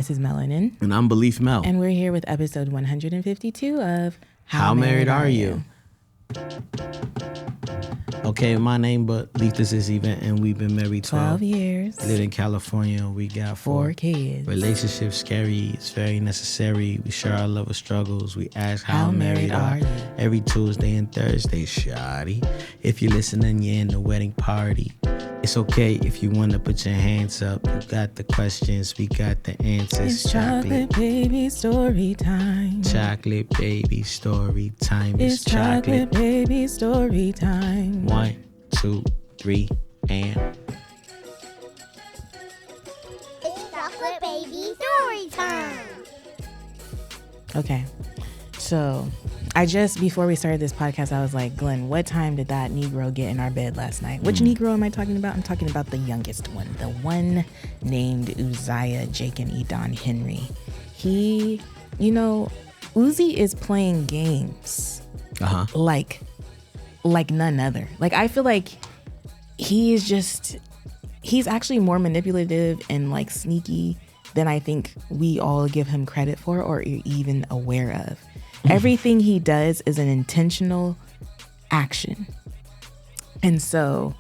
Mrs. Melanin. And I'm Belief Mel. And we're here with episode 152 of How Married Are You? Okay, my name Belief, this is Event, and we've been married 12 years. Live in California. We got 4 kids. Relationships scary. It's very necessary. We share our love of struggles. We ask how married are you? Every Tuesday and Thursday, shawty. If you're listening, you're in the wedding party. It's okay if you want to put your hands up. You got the questions, we got the answers. It's chocolate baby story time. Chocolate baby story time. It's chocolate baby story time. 1, 2, 3, and... It's chocolate baby story time. Okay, so before we started this podcast, I was like, Glenn, what time did that Negro get in our bed last night? Which Negro am I talking about? I'm talking about the youngest one, the one named Uzziah Jacob Edon Henry. He, Uzi is playing games like none other. Like, I feel like he's actually more manipulative and like sneaky than I think we all give him credit for or are even aware of. Everything he does is an intentional action. And so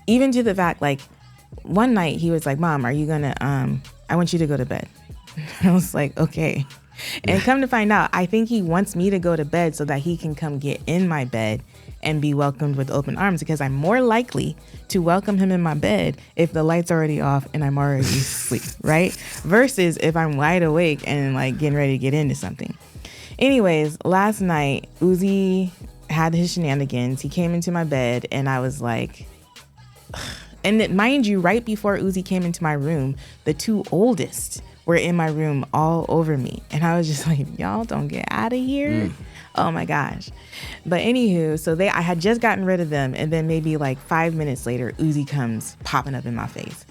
even to the fact, like, one night he was like, Mom, are you gonna, I want you to go to bed. I was like, okay. And come to find out, I think he wants me to go to bed so that he can come get in my bed and be welcomed with open arms, because I'm more likely to welcome him in my bed if the light's already off and I'm already asleep, right? Versus if I'm wide awake and like getting ready to get into something. Anyways, last night, Uzi had his shenanigans. He came into my bed and I was like, and mind you, right before Uzi came into my room, the 2 oldest were in my room all over me. And I was just like, y'all don't get out of here. Oh my gosh. But anywho, so I had just gotten rid of them. And then maybe like 5 minutes later, Uzi comes popping up in my face.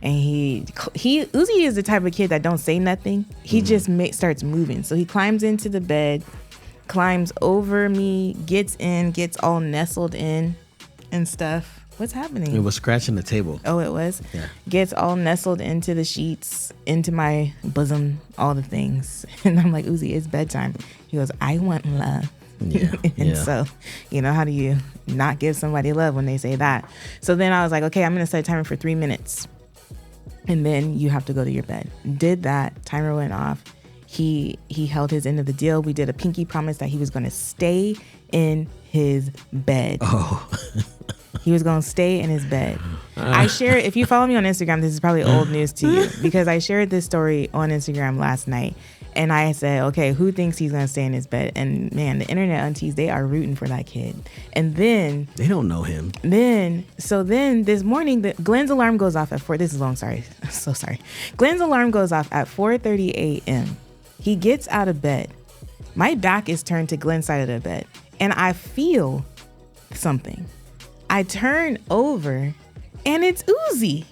And Uzi is the type of kid that don't say nothing. He just starts moving. So he climbs into the bed, climbs over me, gets in, gets all nestled in and stuff. What's happening? It was scratching the table. Oh, it was? Yeah. Gets all nestled into the sheets, into my bosom, all the things. And I'm like, Uzi, it's bedtime. He goes, I want love. Yeah. And so, how do you not give somebody love when they say that? So then I was like, okay, I'm going to set a timer for 3 minutes. And then you have to go to your bed. Did that. Timer went off. He held his end of the deal. We did a pinky promise that he was going to stay in his bed. Oh. He was going to stay in his bed. I shared, if you follow me on Instagram, this is probably old news to you, because I shared this story on Instagram last night. And I said, okay, who thinks he's going to stay in his bed? And man, the internet aunties, they are rooting for that kid. And then... They don't know him. Then this morning, Glenn's alarm goes off at 4. This is long, sorry. I'm so sorry. Glenn's alarm goes off at 4:30 a.m. He gets out of bed. My back is turned to Glenn's side of the bed. And I feel something. I turn over and it's Uzi.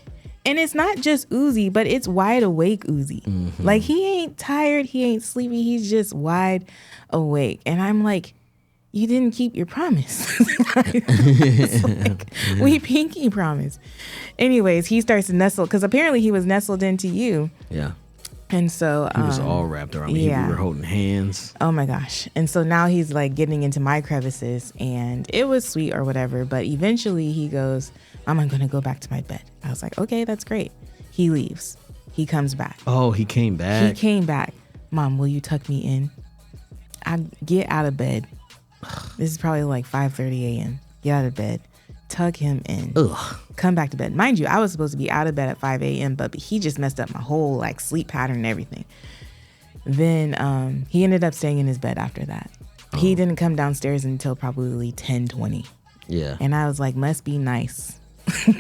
And it's not just Uzi, but it's wide awake Uzi. Mm-hmm. Like, he ain't tired, he ain't sleepy, he's just wide awake. And I'm like, you didn't keep your promise. We pinky promised. Anyways, he starts to nestle, because apparently he was nestled into you. Yeah. And so he was all wrapped around me. Yeah. We were holding hands. Oh my gosh. And so now he's like getting into my crevices, and it was sweet or whatever. But eventually he goes, Mom, I'm going to go back to my bed. I was like, okay, that's great. He leaves. He comes back. Oh, he came back. He came back. Mom, will you tuck me in? I get out of bed. This is probably like 5:30 a.m. Get out of bed. Tuck him in. Ugh. Come back to bed. Mind you, I was supposed to be out of bed at 5 a.m., but he just messed up my whole like sleep pattern and everything. Then he ended up staying in his bed after that. Oh. He didn't come downstairs until probably 10:20. Yeah. And I was like, must be nice.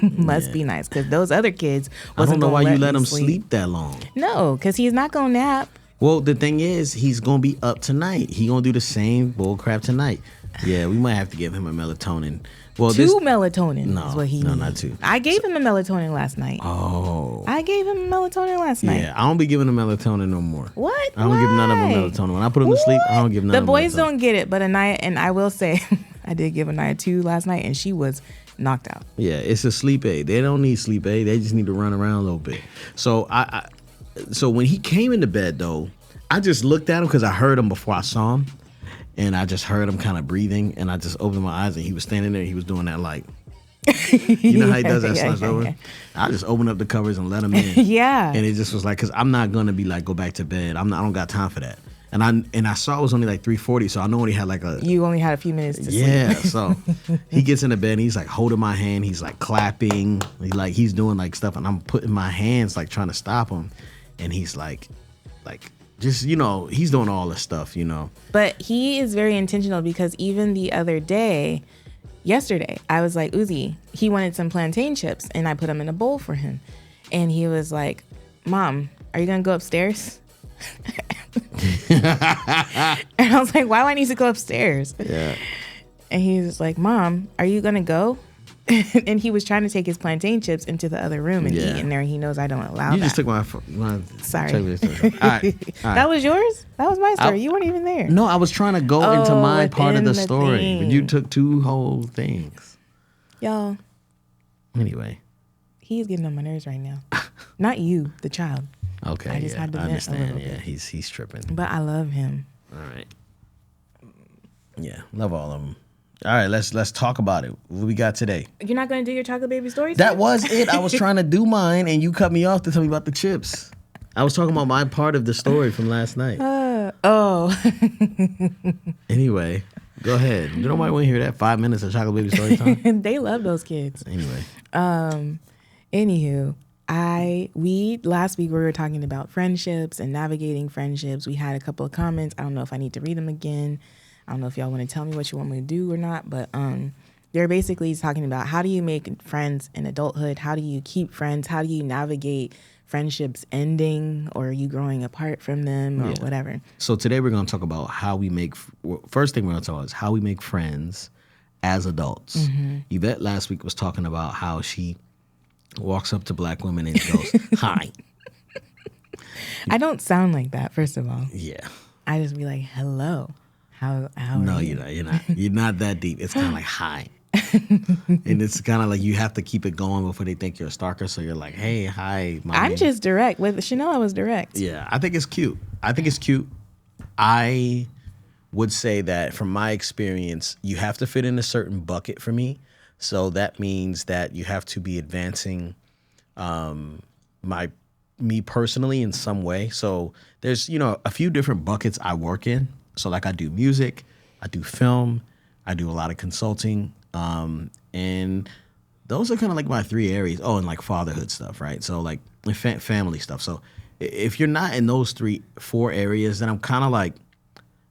Must be nice, because those other kids I don't know why you let him sleep that long. No, because he's not gonna nap. Well, the thing is, he's gonna be up tonight. He gonna do the same bull crap tonight. Yeah, we might have to give him a melatonin. Well, 2 melatonin is what he needs. No, not 2. I gave him a melatonin last night. Oh. I gave him a melatonin last night. Yeah, I don't be giving him melatonin no more. What? I don't give none of them melatonin. When I put him to sleep, I don't give none of them. The boys don't get it, but Anaya, and I will say, I did give Anaya 2 last night, and she was knocked out. Yeah, it's a sleep aid. They don't need sleep aid. They just need to run around a little bit. So So when he came into bed, though, I just looked at him because I heard him before I saw him. And I just heard him kind of breathing. And I just opened my eyes and he was standing there. He was doing that like, you know how he does that slush over? I just opened up the covers and let him in. Yeah. And it just was like, because I'm not going to be like, go back to bed. I don't got time for that. And I saw it was only like 3:40, so I know he had like a... You only had a few minutes to sleep. Yeah, so he gets into bed and he's like holding my hand. He's like clapping. He's doing like stuff and I'm putting my hands like trying to stop him. And he's like just, you know, he's doing all this stuff, you know. But he is very intentional because even the other day, yesterday, I was like, Uzi, he wanted some plantain chips and I put them in a bowl for him. And he was like, Mom, are you going to go upstairs? And I was like, why do I need to go upstairs? Yeah. And he was like, Mom, are you going to go? And he was trying to take his plantain chips into the other room and eat in there. And he knows I don't allow that. You just took my Sorry. All right. That was yours? That was my story. You weren't even there. No, I was trying to go into my part of the story. thing. But you took two whole things. Y'all. Anyway. He's getting on my nerves right now. Not you, the child. Okay, I just had to vent a little bit. He's tripping. But I love him. All right. Yeah, love all of them. All right, let's talk about it. What we got today? You're not going to do your chocolate baby stories? That was it. I was trying to do mine, and you cut me off to tell me about the chips. I was talking about my part of the story from last night. Anyway, go ahead. You nobody want to hear that 5 minutes of chocolate baby story time? They love those kids. Anyway. Anywho, last week we were talking about friendships and navigating friendships. We had a couple of comments. I don't know if I need to read them again. I don't know if y'all want to tell me what you want me to do or not, but they're basically talking about how do you make friends in adulthood? How do you keep friends? How do you navigate friendships ending or you growing apart from them or whatever? So today we're going to talk about how we make, first thing we're going to talk about is how we make friends as adults. Mm-hmm. Yvette last week was talking about how she walks up to black women and goes, hi. I don't sound like that, first of all. Yeah. I just be like, hello. How no, are you? You're not that deep. It's kind of like hi. And it's kind of like you have to keep it going before they think you're a stalker. So you're like, hey, hi. I'm just direct. With Chanel, I was direct. Yeah, I think it's cute. I would say that from my experience, you have to fit in a certain bucket for me. So that means that you have to be advancing me personally in some way. So there's, a few different buckets I work in. So like I do music, I do film, I do a lot of consulting, and those are kind of like my three areas. Oh, and like fatherhood stuff, right? So like family stuff. So if you're not in those 4 areas, then I'm kind of like,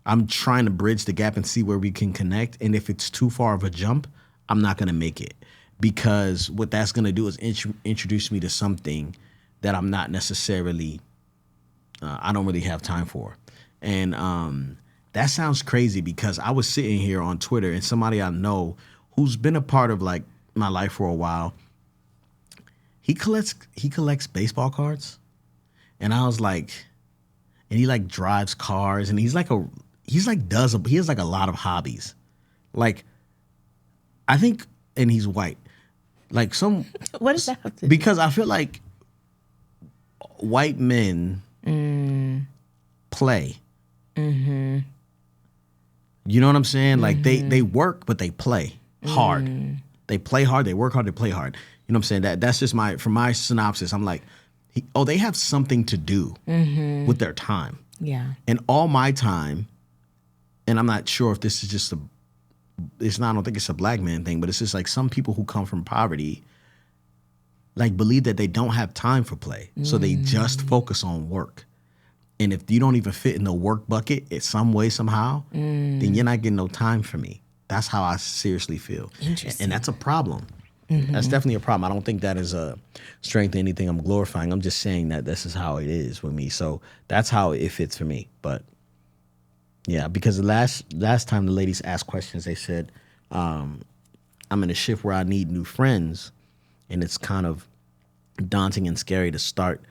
I'm trying to bridge the gap and see where we can connect. And if it's too far of a jump, I'm not going to make it, because what that's going to do is introduce me to something that I'm not necessarily, I don't really have time for. And that sounds crazy, because I was sitting here on Twitter and somebody I know who's been a part of like my life for a while, he collects baseball cards. And I was like, and he like drives cars, and he has like a lot of hobbies. Like, I think, and he's white. Like what does that have to do? Because I feel like white men play. Mm-hmm. You know what I'm saying? Like they work, but they play hard. They play hard. They work hard. They play hard. You know what I'm saying? That's just from my synopsis. I'm like, they have something to do with their time. Yeah. And all my time, and I'm not sure if this is just I don't think it's a black man thing, but it's just like some people who come from poverty, like believe that they don't have time for play. So they just focus on work. And if you don't even fit in the work bucket in some way, somehow, then you're not getting no time for me. That's how I seriously feel. Interesting. And that's a problem. Mm-hmm. That's definitely a problem. I don't think that is a strength or anything I'm glorifying. I'm just saying that this is how it is with me. So that's how it fits for me. But yeah, because the last time the ladies asked questions, they said, I'm in a shift where I need new friends. And it's kind of daunting and scary to start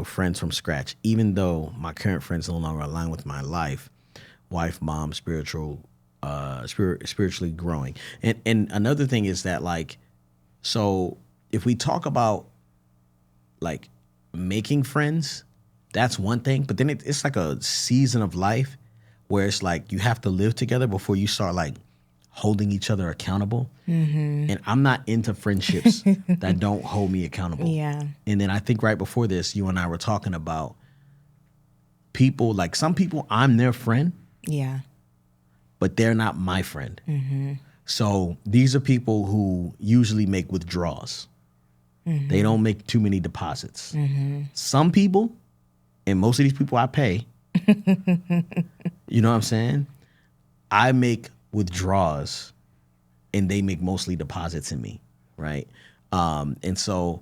friends from scratch, even though my current friends no longer align with my life, wife, mom, spiritually growing. And another thing is that, like, so if we talk about like making friends, that's one thing. But then it's like a season of life where it's like you have to live together before you start like holding each other accountable. And I'm not into friendships that don't hold me accountable. Yeah. And then I think right before this, you and I were talking about people, like some people, I'm their friend, Yeah. but they're not my friend. So these are people who usually make withdrawals. They don't make too many deposits. Some people, and most of these people I pay, you know what I'm saying? I make withdrawals and they make mostly deposits in me, right? And so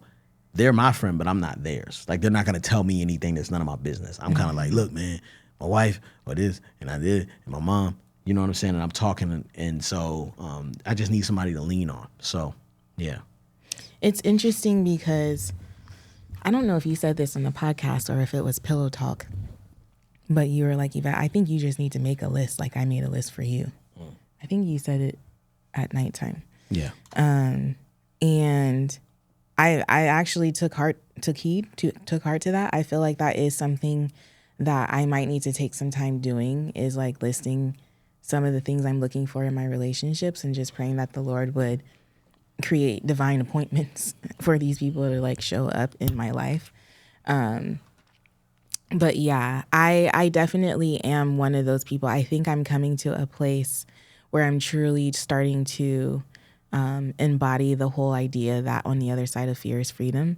they're my friend, but I'm not theirs. Like, they're not going to tell me anything that's none of my business. I'm kind of like, look, man, my wife or this and I did, and my mom, you know what I'm saying? And I'm talking, and so I just need somebody to lean on. So, yeah. It's interesting because I don't know if you said this on the podcast or if it was Pillow Talk, but you were like, Yvette, I think you just need to make a list like I made a list for you. I think you said it at nighttime. Yeah. And I actually took heart to that. I feel like that is something that I might need to take some time doing, is like listing some of the things I'm looking for in my relationships and just praying that the Lord would create divine appointments for these people to like show up in my life. But yeah, I definitely am one of those people. I think I'm coming to a place where I'm truly starting to embody the whole idea that on the other side of fear is freedom.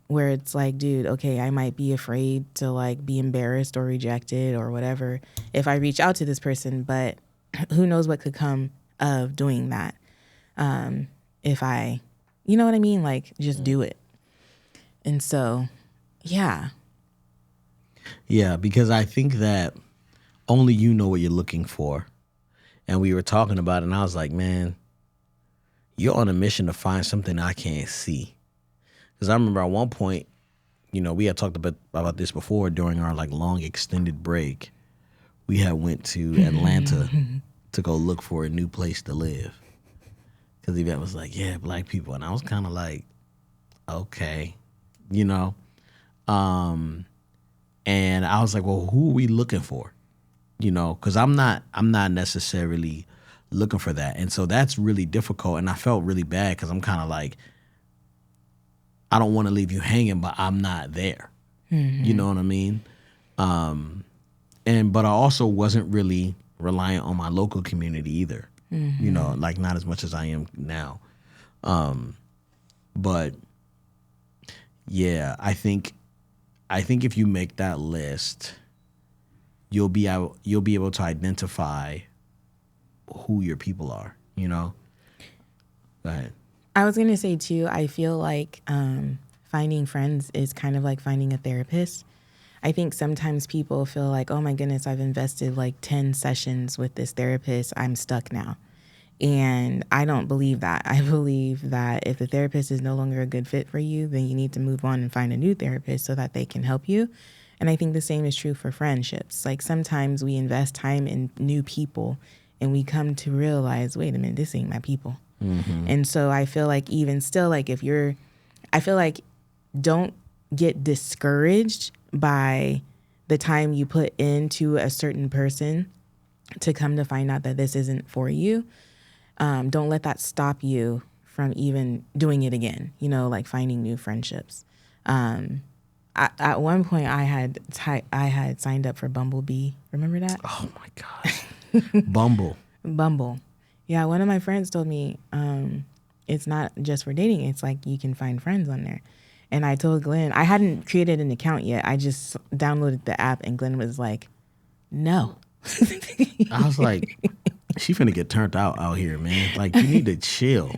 Where it's like, dude, okay, I might be afraid to like be embarrassed or rejected or whatever if I reach out to this person, but who knows what could come of doing that. If I, you know what I mean? Like, just do it. And so, yeah. Yeah, because I think that only you know what you're looking for. And we were talking about it, and I was like, man, you're on a mission to find something I can't see. Because I remember at one point, you know, we had talked about this before during our like long extended break. We had went to Atlanta to go look for a new place to live. Because Yvette was like, yeah, black people. And I was kind of like, okay, you know. And I was like, well, who are we looking for? You know, because I'm not necessarily looking for that. And so that's really difficult. And I felt really bad because I'm kind of like, I don't want to leave you hanging, but I'm not there. You know what I mean? But I also wasn't really reliant on my local community either. You know, like not as much as I am now. But yeah, I think if you make that list, you'll be able to identify who your people are, you know? Go ahead. I was going to say too, I feel like finding friends is kind of like finding a therapist. I think sometimes people feel like, oh my goodness, I've invested like 10 sessions with this therapist, I'm stuck now. And I don't believe that. I believe that if the therapist is no longer a good fit for you, then you need to move on and find a new therapist so that they can help you. And I think the same is true for friendships. Like sometimes we invest time in new people and we come to realize, wait a minute, this ain't my people. And so I feel like even still, like I feel like don't get discouraged by the time you put into a certain person to come to find out that this isn't for you. Don't let that stop you from even doing it again, you know, like finding new friendships. At one point I had signed up for Bumblebee. Remember that? Oh my gosh. Bumble. Yeah, one of my friends told me it's not just for dating. It's like you can find friends on there. And I told Glenn, I hadn't created an account yet. I just downloaded the app and Glenn was like, no. I was like, she finna get turned out here, man. Like, you need to chill.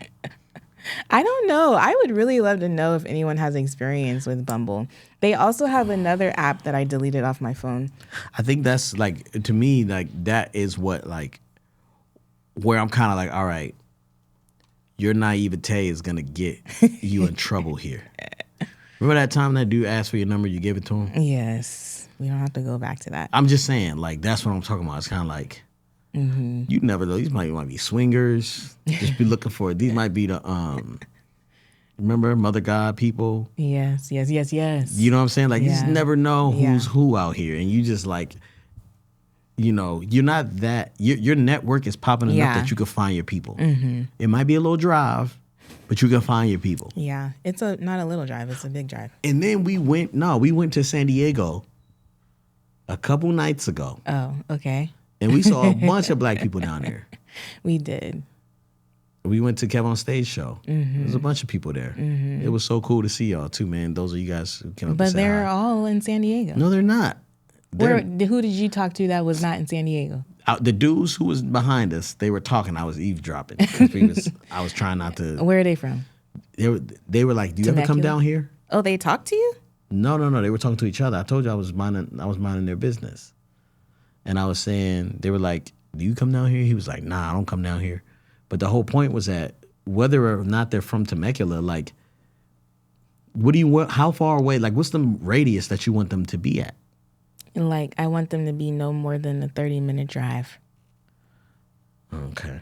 I don't know. I would really love to know if anyone has experience with Bumble. They also have another app that I deleted off my phone. I think that's like, to me, like that is what like, where I'm kind of like, all right, your naivete is going to get you in trouble here. Remember that time that dude asked for your number, you gave it to him? Yes. We don't have to go back to that. I'm just saying, like, that's what I'm talking about. It's kind of like, you never know. These might be swingers. Just be looking for it. These might be the, Remember Mother God people? Yes. You know what I'm saying? Like, you just never know who's who out here. And you just like, you know, you're not that, your network is popping enough that you can find your people. Mm-hmm. It might be a little drive, but you can find your people. Yeah. It's not a little drive. It's a big drive. And then we went to San Diego a couple nights ago. Oh, okay. And we saw a bunch of black people down there. We did. We went to Kevin on Stage show. Mm-hmm. There was a bunch of people there. Mm-hmm. It was so cool to see y'all too, man. Those are you guys who came up But and said they're hi. all in San Diego. No, they're not. Who did you talk to that was not in San Diego? The dudes who was behind us, they were talking. I was eavesdropping. I was trying not to. Where are they from? They were like, "Do you ever come down here?" Oh, they talked to you? No. They were talking to each other. I told you I was minding their business, and I was saying, they were like, "Do you come down here?" He was like, "Nah, I don't come down here." But the whole point was that whether or not they're from Temecula, like, what do you want? How far away? Like, what's the radius that you want them to be at? Like, I want them to be no more than a 30-minute drive. Okay.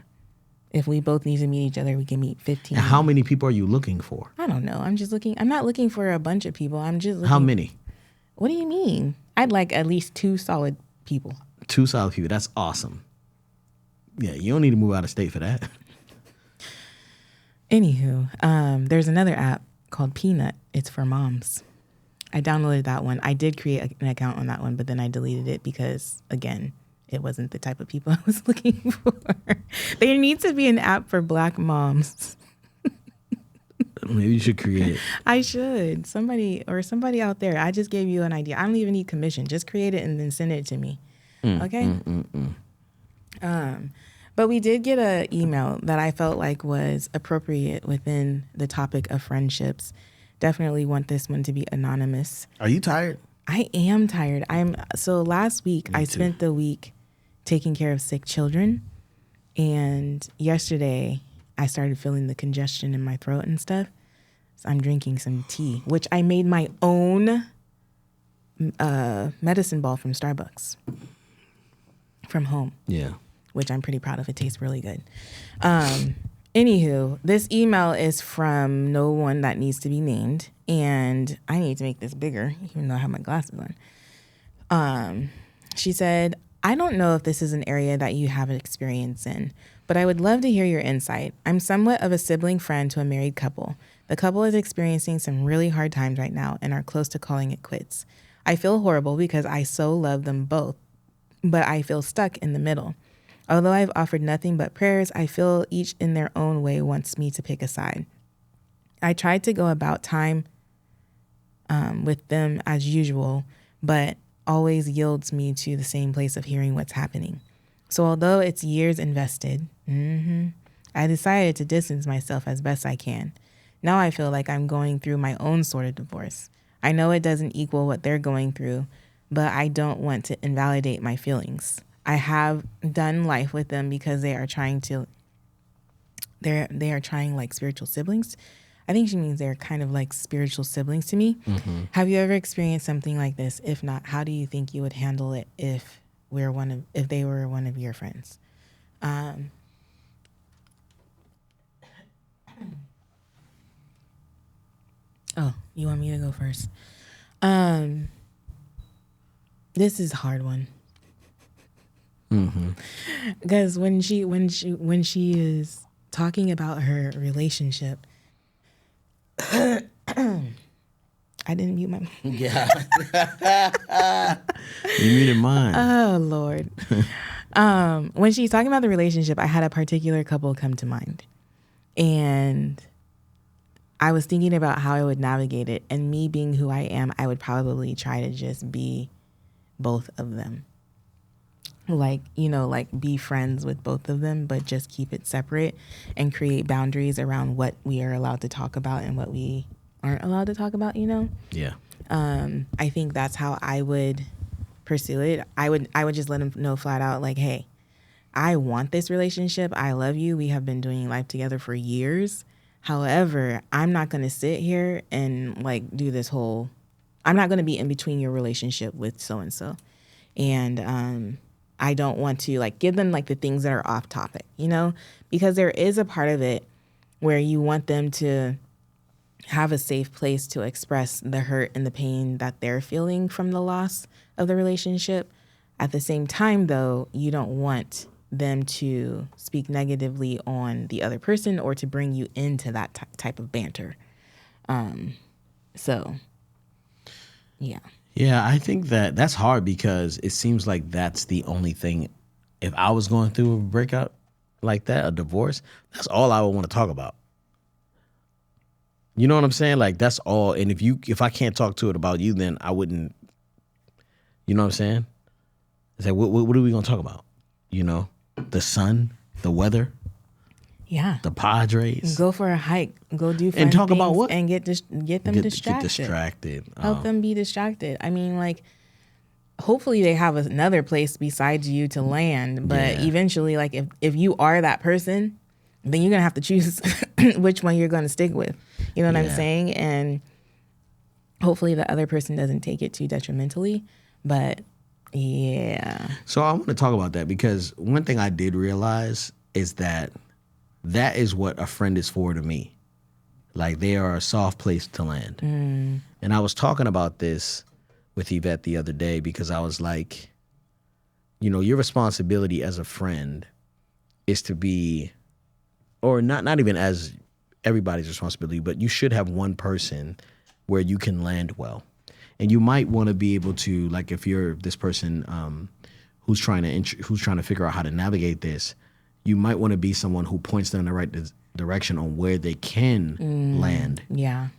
If we both need to meet each other, we can meet 15. And how many people are you looking for? I don't know. I'm not looking for a bunch of people. I'm just looking. How many? What do you mean? I'd like at least 2 solid people. 2 solid people. That's awesome. Yeah, you don't need to move out of state for that. Anywho, there's another app called Peanut. It's for moms. I downloaded that one. I did create an account on that one, but then I deleted it because, again, it wasn't the type of people I was looking for. There needs to be an app for black moms. Maybe you should create it. I should. Somebody out there. I just gave you an idea. I don't even need commission. Just create it and then send it to me. Okay? But we did get an email that I felt like was appropriate within the topic of friendships. Definitely want this one to be anonymous. Are you tired? I am tired. So last week I spent the week taking care of sick children, and yesterday I started feeling the congestion in my throat and stuff. So I'm drinking some tea, which I made my own medicine ball from Starbucks from home. Yeah. Which I'm pretty proud of. It tastes really good. Anywho, this email is from no one that needs to be named, and I need to make this bigger, even though I have my glasses on. She said, I don't know if this is an area that you have experience in, but I would love to hear your insight. I'm somewhat of a sibling friend to a married couple. The couple is experiencing some really hard times right now and are close to calling it quits. I feel horrible because I so love them both, but I feel stuck in the middle. Although I've offered nothing but prayers, I feel each in their own way wants me to pick a side. I tried to go about time with them as usual, but always yields me to the same place of hearing what's happening. So although it's years invested, I decided to distance myself as best I can. Now I feel like I'm going through my own sort of divorce. I know it doesn't equal what they're going through, but I don't want to invalidate my feelings. I have done life with them because they are trying like spiritual siblings. I think she means they're kind of like spiritual siblings to me. Mm-hmm. Have you ever experienced something like this? If not, how do you think you would handle it if they were one of your friends? Oh, you want me to go first? This is a hard one. Because when she is talking about her relationship, I didn't mute my. Yeah. You muted mine. Oh Lord. When she's talking about the relationship, I had a particular couple come to mind, and I was thinking about how I would navigate it. And me being who I am, I would probably try to just be both of them. Like be friends with both of them, but just keep it separate and create boundaries around what we are allowed to talk about and what we aren't allowed to talk about, Yeah. I think that's how I would pursue it. I would just let him know flat out, like, hey, I want this relationship. I love you. We have been doing life together for years. However, I'm not going to sit here and like do this whole, I'm not going to be in between your relationship with so-and-so. And, I don't want to like give them like the things that are off topic, because there is a part of it where you want them to have a safe place to express the hurt and the pain that they're feeling from the loss of the relationship. At the same time, though, you don't want them to speak negatively on the other person or to bring you into that type of banter. So, yeah. Yeah, I think that's hard because it seems like that's the only thing. If I was going through a breakup like that, a divorce, that's all I would want to talk about. You know what I'm saying? Like, that's all. And if I can't talk to it about you, then I wouldn't. You know what I'm saying? It's like, what are we going to talk about? You know, the sun, the weather. Yeah. The Padres. Go for a hike. Go do fun and talk things about what? and get them distracted. Get distracted. Help them be distracted. I mean, like, hopefully they have another place besides you to land. But eventually, like, if you are that person, then you're going to have to choose which one you're going to stick with. You know what I'm saying? And hopefully the other person doesn't take it too detrimentally. But, yeah. So I want to talk about that because one thing I did realize is that is what a friend is for to me. Like, they are a soft place to land. And I was talking about this with Yvette the other day because I was like, you know, your responsibility as a friend is to be, or not even as everybody's responsibility, but you should have one person where you can land well. And you might want to be able to, like, if you're this person who's trying to figure out how to navigate this, you might want to be someone who points them in the right direction on where they can land. Yeah.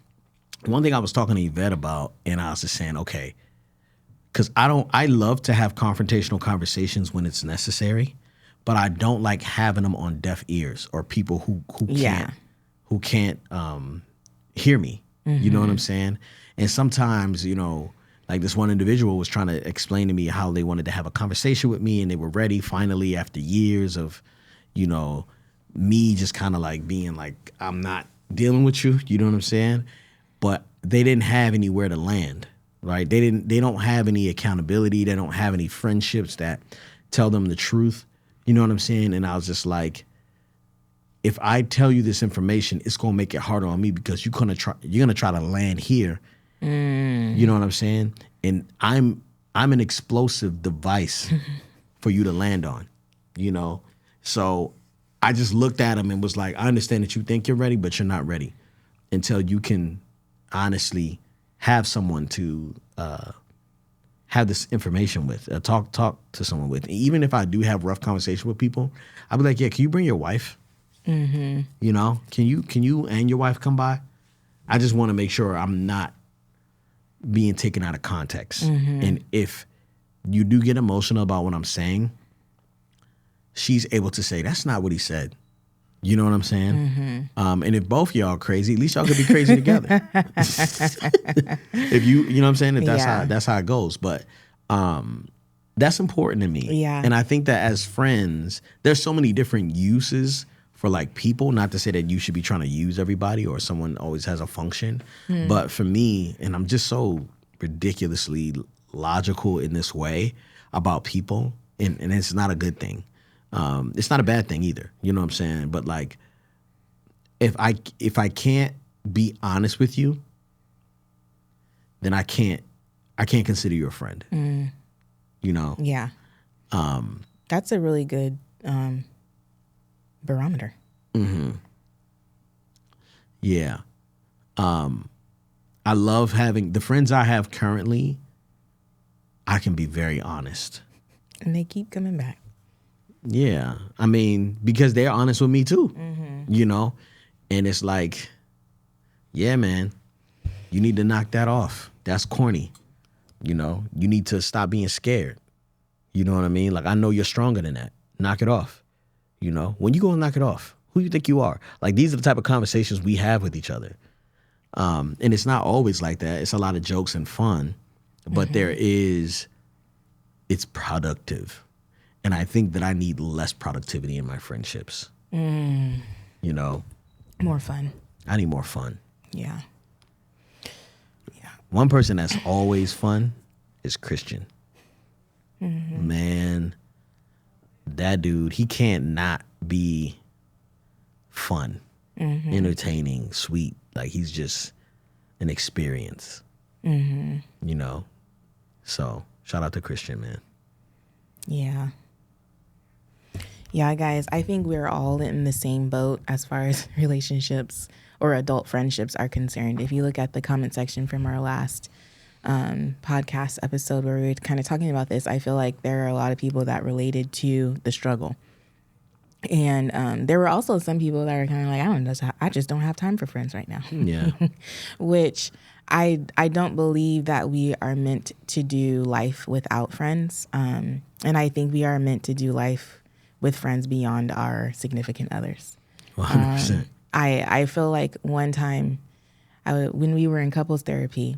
One thing I was talking to Yvette about, and I was just saying, okay, because I love to have confrontational conversations when it's necessary, but I don't like having them on deaf ears or people who can't hear me. You know what I'm saying? And sometimes, you know, like this one individual was trying to explain to me how they wanted to have a conversation with me and they were ready finally after years of, you know, me just kind of like being like, I'm not dealing with you. You know what I'm saying? But they didn't have anywhere to land, right? They don't have any accountability. They don't have any friendships that tell them the truth. You know what I'm saying? And I was just like, if I tell you this information, it's going to make it harder on me because you're going to try to land here. You know what I'm saying? And I'm an explosive device for you to land on, you know? So I just looked at him and was like, I understand that you think you're ready, but you're not ready until you can honestly have someone to have this information with, talk to someone with. Even if I do have rough conversation with people, I'll be like, yeah, can you bring your wife? You know, can you and your wife come by? I just want to make sure I'm not being taken out of context. And if you do get emotional about what I'm saying, she's able to say, that's not what he said. You know what I'm saying? And if both y'all are crazy, at least y'all could be crazy together. If you know what I'm saying? If that's how it goes. But that's important to me. Yeah. And I think that as friends, there's so many different uses for like people, not to say that you should be trying to use everybody or someone always has a function. But for me, and I'm just so ridiculously logical in this way about people, and it's not a good thing. It's not a bad thing either. You know what I'm saying? But like, if I can't be honest with you, then I can't consider you a friend. You know? Yeah. That's a really good barometer. Yeah. I love having the friends I have currently. I can be very honest. And they keep coming back. Yeah. I mean, because they're honest with me too, you know? And it's like, yeah, man, you need to knock that off. That's corny. You know, you need to stop being scared. You know what I mean? Like, I know you're stronger than that. Knock it off. You know, when you go and knock it off, who you think you are? Like, these are the type of conversations we have with each other. And it's not always like that. It's a lot of jokes and fun, but it's productive. And I think that I need less productivity in my friendships. You know? More fun. I need more fun. Yeah. One person that's always fun is Christian. Man, that dude, he can't not be fun, entertaining, sweet. Like, he's just, an experience. Mm-hmm. You know, so shout out to Christian, man. Yeah. Yeah, guys, I think we're all in the same boat as far as relationships or adult friendships are concerned. If you look at the comment section from our last podcast episode where we were kind of talking about this, I feel like there are a lot of people that related to the struggle. And there were also some people that are kind of like, I just don't have time for friends right now. Yeah. Which I don't believe that we are meant to do life without friends. And I think we are meant to do life with friends beyond our significant others. 100%. I feel like one time when we were in couples therapy,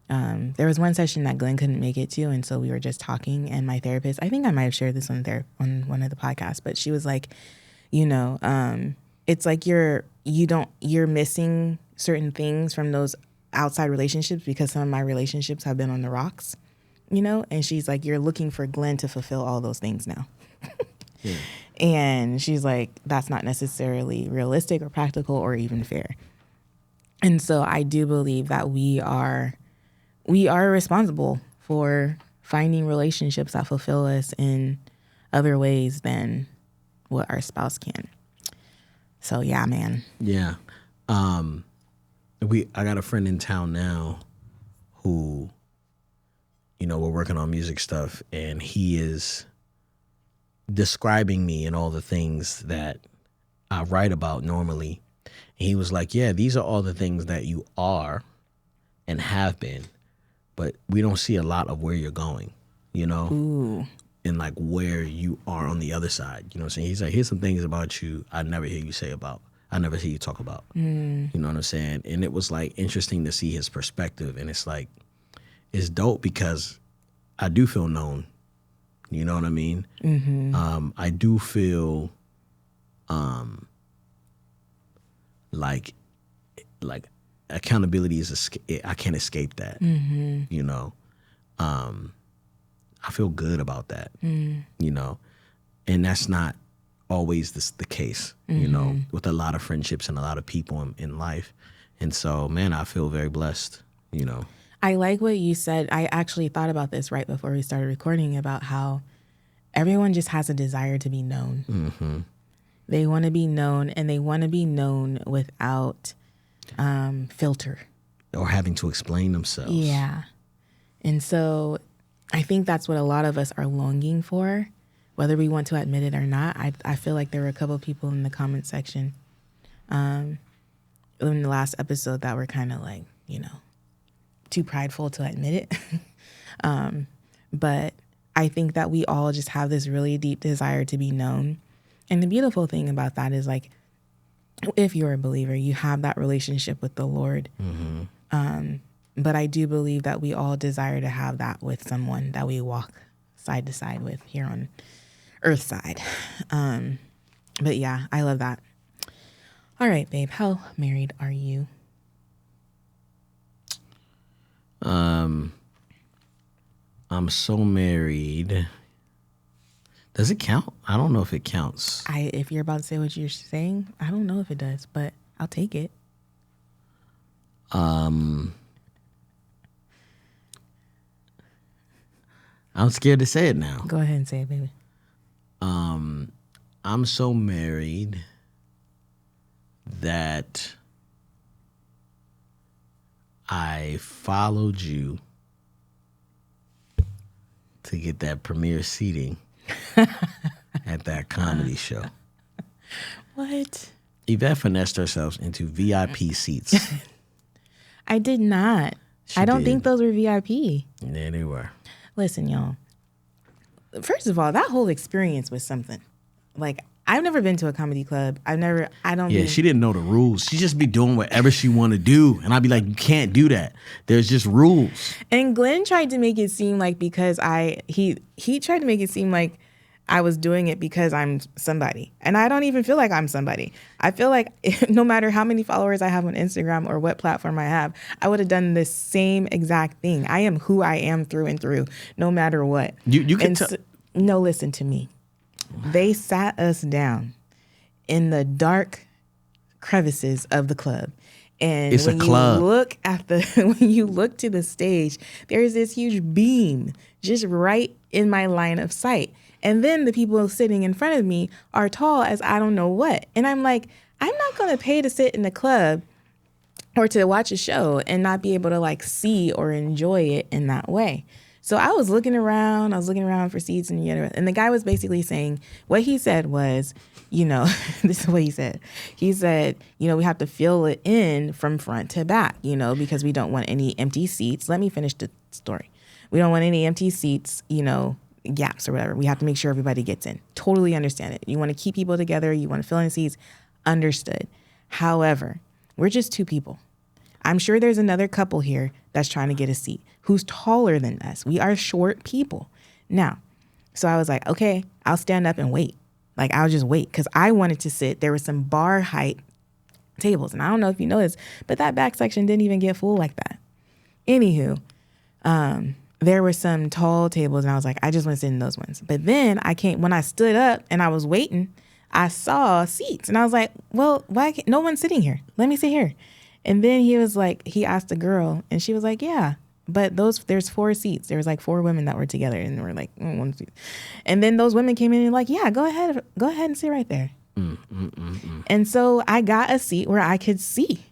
there was one session that Glenn couldn't make it to, and so we were just talking, and my therapist, I think I might have shared this on one of the podcasts, but she was like, it's like you're missing certain things from those outside relationships because some of my relationships have been on the rocks, and she's like, you're looking for Glenn to fulfill all those things now. Yeah. And she's like, that's not necessarily realistic or practical or even fair. And so I do believe that we are responsible for finding relationships that fulfill us in other ways than what our spouse can. So yeah, man. Yeah. I got a friend in town now who, we're working on music stuff, and he is describing me and all the things that I write about normally. And he was like, yeah, these are all the things that you are and have been, but we don't see a lot of where you're going, Ooh. And like where you are on the other side. You know what I'm saying? He's like, here's some things about you I never hear you talk about. You know what I'm saying? And it was like interesting to see his perspective. And it's like, it's dope because I do feel known. You know what I mean? Mm-hmm. I do feel like accountability is I can't escape that. Mm-hmm. I feel good about that. And that's not always the case, with a lot of friendships and a lot of people in life. And so, man, I feel very blessed, I like what you said. I actually thought about this right before we started recording about how everyone just has a desire to be known. Mm-hmm. They want to be known, and they want to be known without filter. Or having to explain themselves. Yeah. And so I think that's what a lot of us are longing for, whether we want to admit it or not. I feel like there were a couple of people in the comment section in the last episode that were kind of like, too prideful to admit it. But I think that we all just have this really deep desire to be known. And the beautiful thing about that is, like, if you're a believer, you have that relationship with the Lord. Mm-hmm. But I do believe that we all desire to have that with someone that we walk side to side with here on Earth side. But yeah, I love that. All right, babe, how married are you? I'm so married. Does it count? I don't know if it counts. If you're about to say what you're saying, I don't know if it does, but I'll take it. I'm scared to say it now. Go ahead and say it, baby. I'm so married that I followed you to get that premiere seating at that comedy show. What? Yvette finessed herself into VIP seats. I did not. I don't think those were VIP. Yeah, they were. Listen, y'all. First of all, that whole experience was something. Like, I've never been to a comedy club. She didn't know the rules. She just be doing whatever she want to do. And I'd be like, you can't do that. There's just rules. And Glenn tried to make it seem like because he tried to make it seem like I was doing it because I'm somebody. And I don't even feel like I'm somebody. I feel like no matter how many followers I have on Instagram or what platform I have, I would have done the same exact thing. I am who I am through and through, no matter what. You can no, listen to me. They sat us down in the dark crevices of the club And it's when a club. you look at when you look to the stage, there's this huge beam just right in my line of sight. And then the people sitting in front of me are tall as I don't know what. And I'm like, I'm not going to pay to sit in the club or to watch a show and not be able to like see or enjoy it in that way. So I was looking around for seats and the guy was basically saying, what he said was, this is what he said. He said, we have to fill it in from front to back, because we don't want any empty seats. Let me finish the story. We don't want any empty seats, gaps or whatever. We have to make sure everybody gets in. Totally understand it. You want to keep people together. You want to fill in seats. Understood. However, we're just two people. I'm sure there's another couple here that's trying to get a seat who's taller than us. We are short people. Now, so I was like, okay, I'll stand up and wait. Like, I'll just wait because I wanted to sit. There were some bar height tables. And I don't know if you noticed, but that back section didn't even get full like that. Anywho, there were some tall tables and I was like, I just want to sit in those ones. But then when I stood up and I was waiting, I saw seats and I was like, well, why can't, no one's sitting here. Let me sit here. And then he asked a girl and she was like, yeah, but there's 4 seats. There was like 4 women that were together and we're like, one seat. And then those women came in and like, yeah, go ahead and sit right there. And so I got a seat where I could see.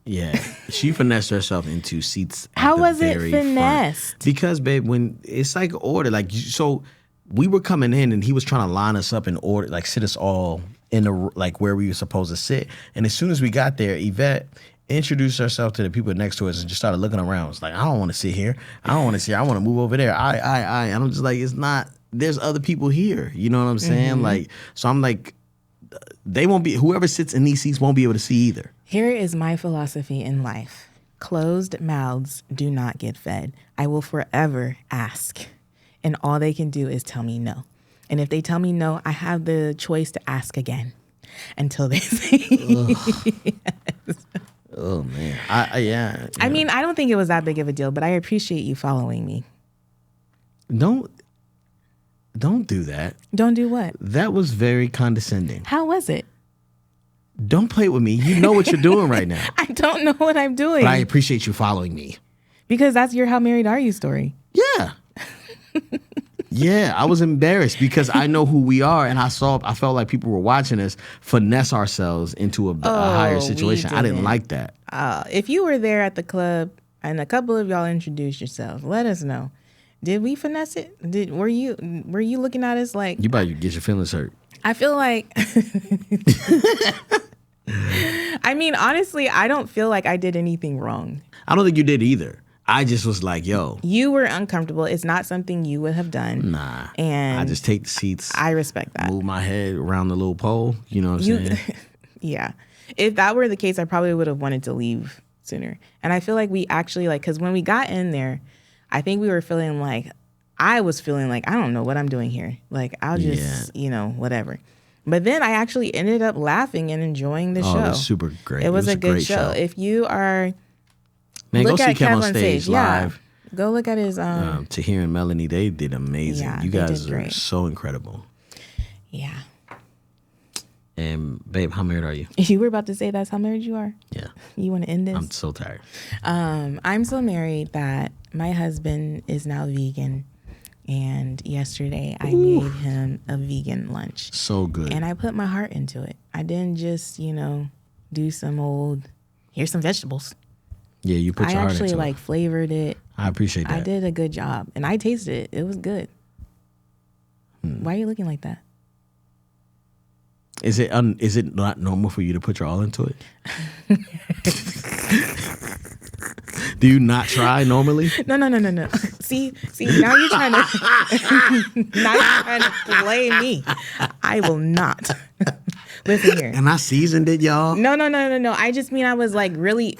Yeah, she finessed herself into seats. How was it finessed? Front. Because, babe, when it's like order, like so, we were coming in and he was trying to line us up in order, like sit us all in the like where we were supposed to sit. And as soon as we got there, Yvette introduced herself to the people next to us and just started looking around. It's like, I don't want to sit here. I don't want to sit here. I want to move over there. And I'm just like, it's not. There's other people here. You know what I'm saying? Mm-hmm. Like, so I'm like, they won't be. Whoever sits in these seats won't be able to see either. Here is my philosophy in life. Closed mouths do not get fed. I will forever ask. And all they can do is tell me no. And if they tell me no, I have the choice to ask again until they say yes. Oh, man. Yeah. I mean, I don't think it was that big of a deal, but I appreciate you following me. Don't do that. Don't do what? That was very condescending. How was it? Don't play with me. You know what you're doing right now. I don't know what I'm doing. But I appreciate you following me. Because that's your How Married Are You story. Yeah. Yeah, I was embarrassed because I know who we are, and I felt like people were watching us finesse ourselves into a higher situation. I didn't like that. If you were there at the club and a couple of y'all introduced yourselves, let us know. Did we finesse it? Were you looking at us like you about to get your feelings hurt? I feel like I mean, honestly, I don't feel like I did anything wrong. I don't think you did either. I just was like, yo. You were uncomfortable. It's not something you would have done. Nah. And I just take the seats. I respect that. Move my head around the little pole. You know what I'm saying? Yeah. If that were the case, I probably would have wanted to leave sooner. And I feel like we actually because when we got in there, I think we were feeling like, I was feeling like, I don't know what I'm doing here. Like, I'll just, whatever. But then I actually ended up laughing and enjoying the show. It was super great. It was a good show. If you are... Man, go see Kev on stage live. Yeah. Go look at his... Tahir and Melanie, they did amazing. Yeah, you guys are so incredible. Yeah. And, babe, how married are you? You were about to say that's how married you are? Yeah. You want to end this? I'm so tired. I'm so married that my husband is now vegan. And yesterday I made him a vegan lunch. So good. And I put my heart into it. I didn't just, do some old, here's some vegetables. Yeah, you put your heart into it. I actually flavored it. I appreciate that. I did a good job. And I tasted it. It was good. Why are you looking like that? Is it not normal for you to put your all into it? Do you not try normally? No. See, now you're trying to play me. I will not. Listen here. And I seasoned it, y'all. No. I just mean I was really,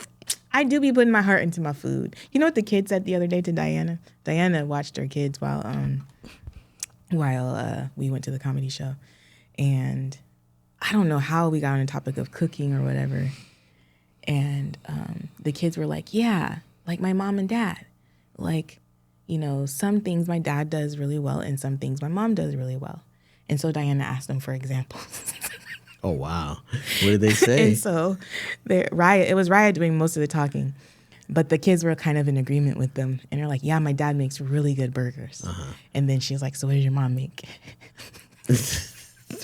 I do be putting my heart into my food. You know what the kid said the other day to Diana? Diana watched her kids while we went to the comedy show. And I don't know how we got on the topic of cooking or whatever. And the kids were like, yeah, like my mom and dad. Some things my dad does really well and some things my mom does really well. And so Diana asked them for examples. Oh, wow. What did they say? And so it was Raya doing most of the talking. But the kids were kind of in agreement with them. And they're like, yeah, my dad makes really good burgers. And then she's like, so what does your mom make?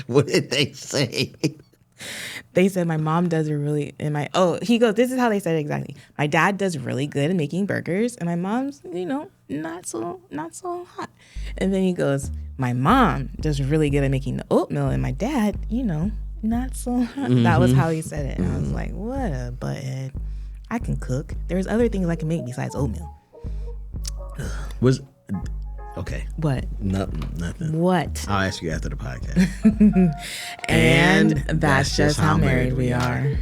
What did they say? They said my mom does he goes, this is how they said it exactly. My dad does really good at making burgers. And my mom's, not so hot. And then he goes, my mom does really good at making the oatmeal. And my dad, not so hot. That was how he said it. And I was like, what a butthead. I can cook. There's other things I can make besides oatmeal. Okay. What? Nothing. What? I'll ask you after the podcast. And that's just how married we are.